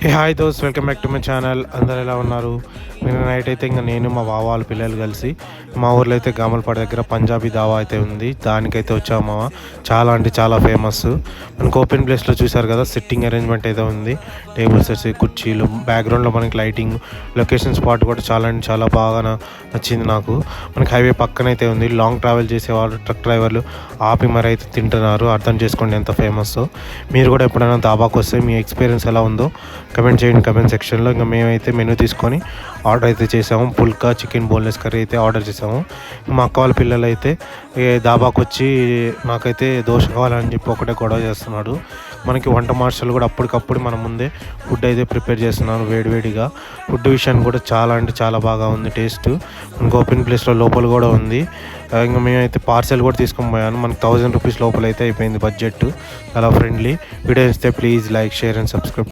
Hi those, welcome back to my channel. అందరు ఎలా ఉన్నారు? నిన్న నైట్ అయితే ఇంకా నేను మా బావ వాళ్ళ పిల్లలు కలిసి మా ఊర్లో అయితే గామలపాడు దగ్గర పంజాబీ దావా అయితే ఉంది, దానికైతే వచ్చాము. చాలా అంటే చాలా ఫేమస్. మనకు ఓపెన్ ప్లేస్లో చూసారు కదా, సిట్టింగ్ అరేంజ్మెంట్ అయితే ఉంది, టేబుల్ సెట్స్, కుర్చీలు, బ్యాక్గ్రౌండ్లో మనకి లైటింగ్, లొకేషన్ స్పాట్ కూడా చాలా అంటే చాలా బాగా నచ్చింది నాకు. మనకి హైవే పక్కనైతే ఉంది. లాంగ్ ట్రావెల్ చేసేవాళ్ళు, ట్రక్ డ్రైవర్లు ఆపి మరి అయితే తింటున్నారు. అర్థం చేసుకోండి ఎంత ఫేమస్. మీరు కూడా ఎప్పుడైనా దాబాకు వస్తే మీ ఎక్స్పీరియన్స్ ఎలా ఉందో కమెంట్ చేయండి కమెంట్ సెక్షన్లో. ఇంకా మేమైతే మెనూ తీసుకొని ఆర్డర్ అయితే చేసాము. పుల్కా చికెన్ బోన్లెస్ కర్రీ అయితే ఆర్డర్ చేసాము. మా అక్క వాళ్ళ పిల్లలు అయితే దాబాకు వచ్చి నాకైతే దోశ కావాలని చెప్పి ఒకటే గొడవ చేస్తున్నాడు. మనకి వంట మార్షల్ కూడా అప్పటికప్పుడు మన ముందే ఫుడ్ అయితే ప్రిపేర్ చేస్తున్నాను వేడివేడిగా. ఫుడ్ విషయాన్ని కూడా చాలా అంటే చాలా బాగా ఉంది టేస్ట్. మనకు ఓపెన్ ప్లేస్లో లోపల కూడా ఉంది. ఇంకా మేమైతే పార్సెల్ కూడా తీసుకొని పోయాను. మనకి 1000 రూపీస్ లోపల అయితే అయిపోయింది బడ్జెట్. చాలా ఫ్రెండ్లీ. వీడియో ఇస్తే please like, share and subscribe.